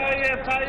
ISI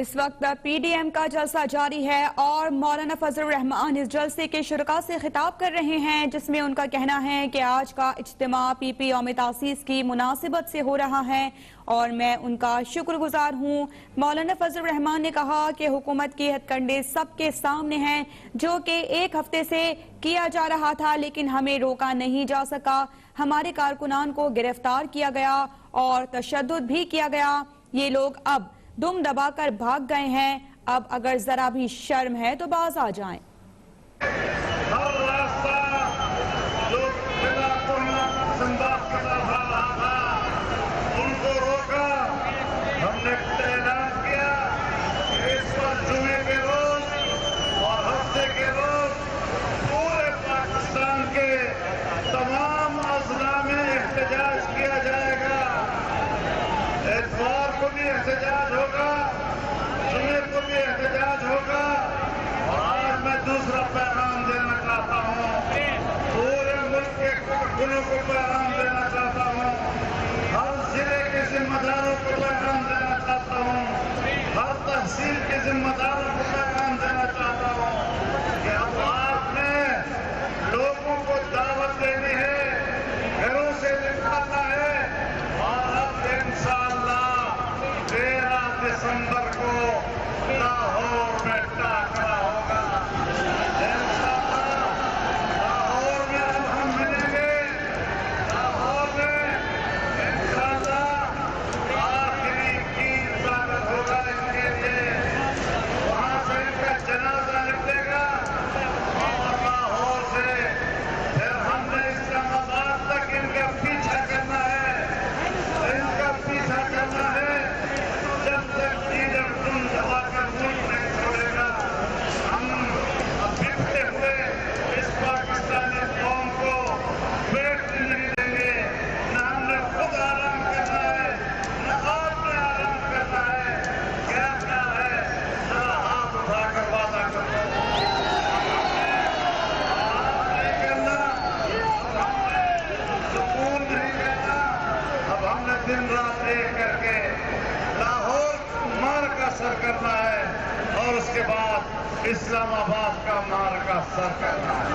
اس وقت P D M کا جلسہ جاری ہے اور مولانا فضل الرحمان اس جلسے کے شرکاء سے خطاب کر رہے ہیں، جس میں ان کا کہنا ہے کہ آج کا اجتماع پی پی یوم تاسیس کی مناسبت سے ہو رہا ہے اور میں ان کا شکر گزار ہوں۔ مولانا فضل الرحمان نے کہا کہ حکومت کی ہتھ کنڈے سب کے سامنے ہیں، جو کہ ایک ہفتے سے کیا جا رہا تھا لیکن ہمیں روکا نہیں جا سکا۔ ہمارے کارکنان کو گرفتار کیا گیا اور تشدد بھی کیا گیا، یہ لوگ اب دم دبا کر بھاگ گئے ہیں، اب اگر ذرا بھی شرم ہے تو باز آ جائیں۔ ہر راستہ جو بلا کوئی زندہ کرا رہا تھا ان کو روکا۔ ہم نے اعلان کیا کہ اس وقت جمعے کے روز اور ہفتے کے روز پورے پاکستان کے تمام اضلاع میں احتجاج کیا جائے گا۔ اتوار کو بھی احتجاج ہوگا، جمعے کو بھی احتجاج ہوگا۔ اور آج میں دوسرا پیغام دینا چاہتا ہوں، پورے ملک کے کارکنوں کو پیغام دینا چاہتا ہوں، ہر ضلع کے ذمہ داروں کو پیغام دینا چاہتا ہوں، ہر تحصیل کے ذمہ داروں کو پیغام دینا چاہتا ہوں کہ اب آپ نے لوگوں کو دعوت دینی ہے، گھروں سے نکالنا ہے اور اب انشاءاللہ 13 دسمبر کو لاہور میں ٹاکرا ہوگا۔ انشاءاللہ لاہور میں اب ہم ملیں گے، لاہور میں انشاءاللہ آخری عید ظاہر ہوگا ان کے لیے، وہاں سے ان کا جنازہ نکلے گا اور لاہور سے پھر ہم نے اسلام آباد تک ان کا پیچھا کرنا ہے، ان کا پیچھا کرنا ہے جب تک لیڈر تم دبا کر ملک نہیں چھوڑے گا۔ ہم بکتے ہوئے اس پاکستانی قوم کو بیٹھنے نہیں دیں گے، نہ ہم نے خود آرام کرنا ہے نہ آپ نے آرام کرنا ہے۔ کیا کیا ہے ذرا ہاتھ اٹھا کر وعدہ کر دو، نہیں کرنا، سکون نہیں کرنا۔ اب ہم نے دن رات ایک کر کے لاہور مار کا سر کرنا ہے اور اس کے بعد اسلام آباد کا مار کا سر کرنا ہے۔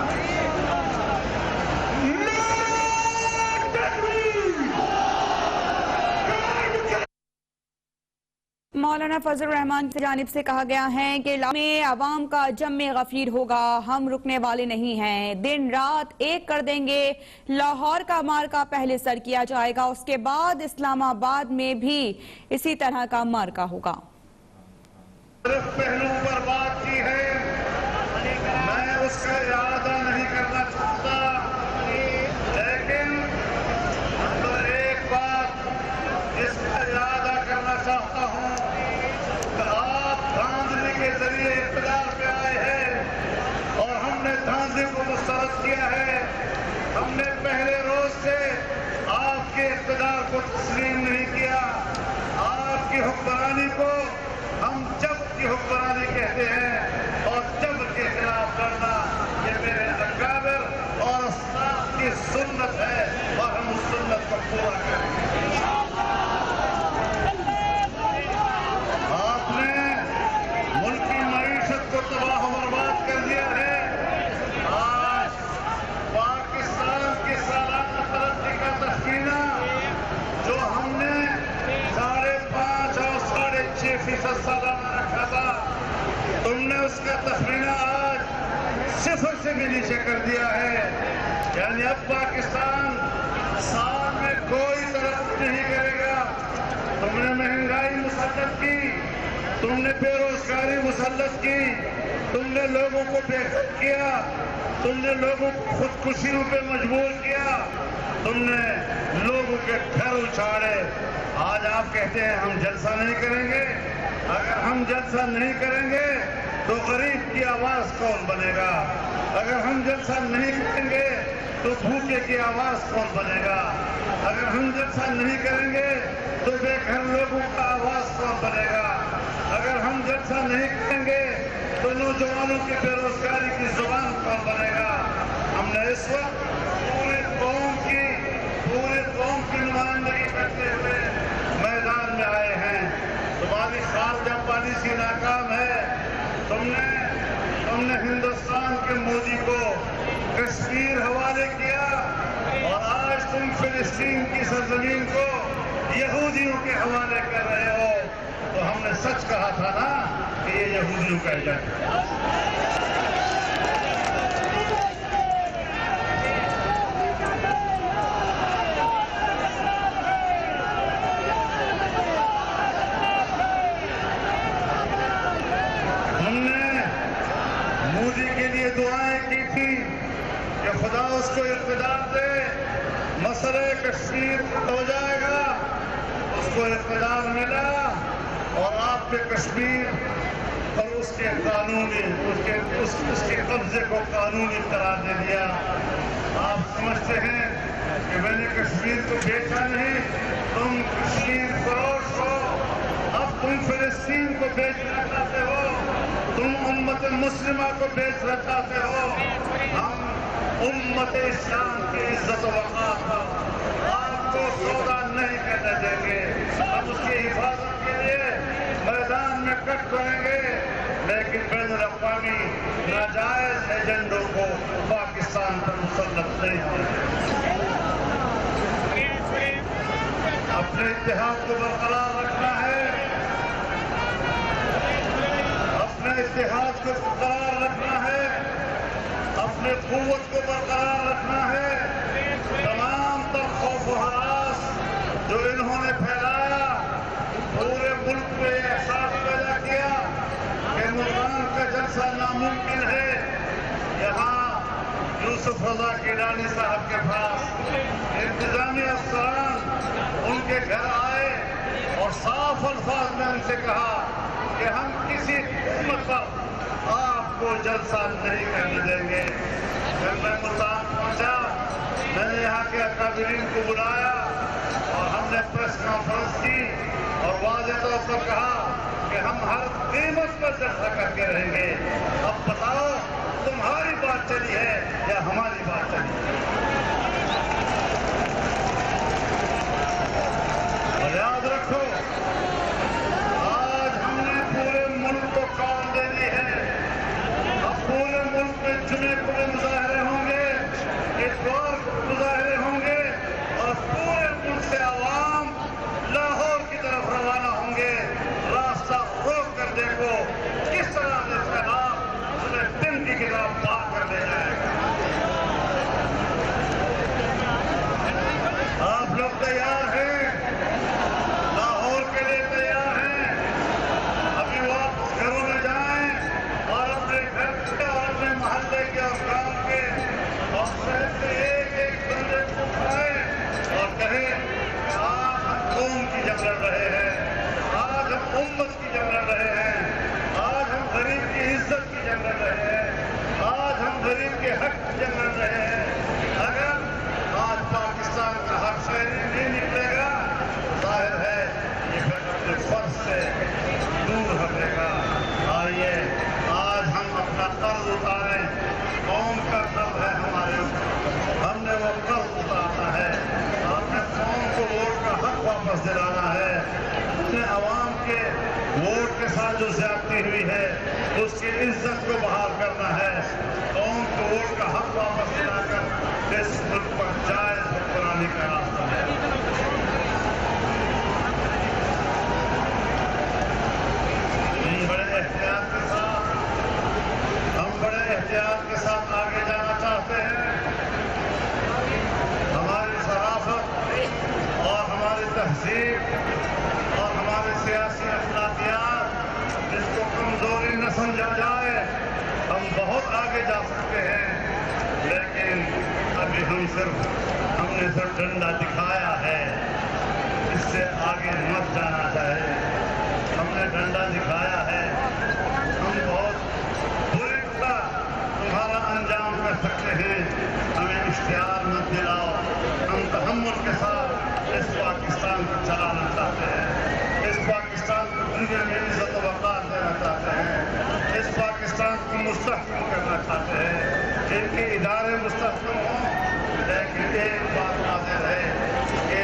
مولانا فضل الرحمان کی جانب سے کہا گیا ہے کہ میں عوام کا جم غفیر ہوگا، ہم رکنے والے نہیں ہیں، دن رات ایک کر دیں گے۔ لاہور کا مارکا پہلے سر کیا جائے گا، اس کے بعد اسلام آباد میں بھی اسی طرح کا مارکا ہوگا۔ صرف پہلو پر بات کی ہے، میں اس کا ارادہ نہیں کرنا چاہتا، لیکن ایک بات اس کا ارادہ کرنا چاہتا ہوں کہ آپ دھاندلی کے ذریعے اقتدار پہ آئے ہیں اور ہم نے دھاندلی کو مسترد کیا ہے۔ ہم نے پہلے روز سے آپ کے اقتدار کو تسلیم نہیں کیا، آپ کی حکمرانی کو ہم جب کی حکمرانی کہتے ہیں اور جب کے خلاف لڑنا یہ میرے اکابر اور اسلاف کی سنت ہے اور ہم اس سنت کو پورا کریں گے۔ آپ نے ملک کی معیشت کو تباہ و برباد کر دیا ہے۔ آج پاکستان کی سالانہ ترقی کا تخمینہ جو ہم نے 5.5 اور 6.5% سالانہ رکھا تھا، تم نے اس کا تخمینہ آج 0 سے بھی نیچے کر دیا ہے۔ یعنی اب پاکستان سال میں کوئی ترقی نہیں کرے گا۔ تم نے مہنگائی مسلط کی، تم نے بے روزگاری مسلط کی، تم نے لوگوں کو بے گھر کیا، تم نے لوگوں کو خودکشیوں پہ مجبور کیا، تم نے لوگوں کے گھر اچھاڑے۔ آج آپ کہتے ہیں ہم جلسہ نہیں کریں گے۔ اگر ہم جلسہ نہیں کریں گے تو غریب کی آواز کون بنے گا؟ اگر ہم جلسہ نہیں کریں گے تو بھوکے کی آواز کون بنے گا؟ اگر ہم جلسہ نہیں کریں گے تو بے گھر لوگوں کا آواز کون بنے گا؟ اگر ہم جلسہ نہیں کریں گے تو نوجوانوں کی بے روزگاری کی زبان کون بنے گا؟ ہم نے اس وقت پورے قوم کی نمائندگی کرتے ہوئے میدان میں آئے ہیں۔ تمہاری خارجہ پالیسی ناکام ہے. تم نے ہندوستان کے مودی کو کشمیر حوالے کیا اور آج تم فلسطین کی سرزمین کو یہودیوں کے حوالے کر رہے ہو. تو ہم نے سچ کہا تھا نا کہ یہ یہودیوں کا ایجنٹ ہے. مودی کے لیے دعائیں کی تھی کہ خدا اس کو اقتدار دے, مسئلہ کشمیر ہو جائے گا. اس کو اقتدار ملا اور آپ کے کشمیر اور اس کے قانونی اس کے قبضے کو قانونی قرار دے دیا. آپ سمجھتے ہیں کہ میں نے کشمیر کو بیچا نہیں, تم کشمیر فروش ہو. اب تم فلسطین کو بیچنا چاہتے ہو, تم امت مسلمہ کو بیچنا چاہتے ہو. ہم امت اسلام کی عزت و وقار پر آپ کو سودا نہیں کرنے دیں گے. ہم اس کی حفاظت کے لیے میدان میں کٹ کریں گے, لیکن بین الاقوامی ناجائز ایجنڈوں کو پاکستان پر مسلط نہیں ہوگا. اپنے اتحاد کو برقرار رکھنا ہے, اپنے اتحاد کو برقرار رکھنا ہے, اپنے قوت کو برقرار رکھنا ہے. تمام تر خوف و ہراس جو انہوں نے پھیلایا, پورے ملک میں یہ احساس پیدا کیا کہ ملتان کا جلسہ ناممکن ہے. یہاں یوسف رضا گیلانی صاحب کے پاس انتظامی افسران ان کے گھر آئے اور صاف الفاظ میں ان سے کہا کہ ہم کسی قیمت پر آپ کو جلسہ نہیں کرنے دیں گے. جب میں ملتان پہنچا, میں نے یہاں کے اکابرین کو بلایا اور ہم نے پریس کانفرنس کی اور واضح طور پر کہا کہ ہم ہر قیمت پر جلسہ کر کے رہیں گے. اب بتاؤ تمہاری بات چلی ہے یا ہماری بات چلی ہے؟ اور یاد رکھو, آج ہم نے پورے ملک کو کال دے دی ہے. اب پورے ملک میں جمعے کو بھی مظاہرے ہوں گے, اتوار کو مظاہرے ہوں گے, اور پورے ملک سے عوام لاہور کی طرف روانہ ہوں گے. راستہ روک کر دیکھو کس طرح سے سیلاب انہیں دن کی کتاب پار کر لے جائے گا. آپ لوگ تیار ہیں؟ لاہور کے لیے تیار ہیں؟ ابھی واپس گھروں میں جائیں اور اپنے گھر کے اور اپنے محلے کے اور گاؤں کے اور شہر سے ایک ایک بندے کو اٹھائیں اور کہیں کہ آج ہم قوم کی جنگ لڑ رہے ہیں, آج ہم امت کی جنگ لڑ رہے ہیں, آج ہم غریب کی عزت کی جنگ لڑ رہے ہیں, آج ہم غریب کے حق کی جنگ لڑ رہے ہیں. اگر آج پاکستان کا حق شہری نہیں نکلے گا, ظاہر ہے یہ پھر اپنے فرض سے دور ہٹے گا. آئیے آج ہم اپنا قرض اتاریں. قوم کا قرض ہے ہمارے اوپر, ہم نے وہ قرض اتارنا ہے. ہم نے قوم کو ووٹ کا حق واپس دلانا ہے. ہم نے عوام کے ووٹ کے ساتھ جو زیادتی ہوئی ہے اس کی عزت کو بحال کرنا ہے. قوم کو ووٹ کا حق واپس دلا کر اس ملک پر جائز حکمرانی کا راستہ ہے. بڑے احتیاط کے ساتھ آگے جانا چاہتے ہیں. ہماری ثقافت اور ہماری تہذیب اور ہمارے سیاسی اخلاقیات جس کو کمزوری نہ سمجھا جائے, ہم بہت آگے جا سکتے ہیں. لیکن ابھی ہم نے صرف ڈنڈا دکھایا ہے, اس سے آگے مت جانا چاہیے. ہم نے ڈنڈا دکھایا ہے, ہم بہت بری طرح تمہارا انجام کر سکتے ہیں. ہمیں اشتہار مت دلاؤ. ہم تحمل کے ساتھ اس پاکستان کو چلانا چاہتے ہیں, اس پاکستان کو دنیا میں عزت و وقار دینا چاہتے ہیں, اس پاکستان کو مستحکم کرنا چاہتے ہیں. ان کے ادارے مستحکم ہوں, لیکن ایک بات واضح ہے کہ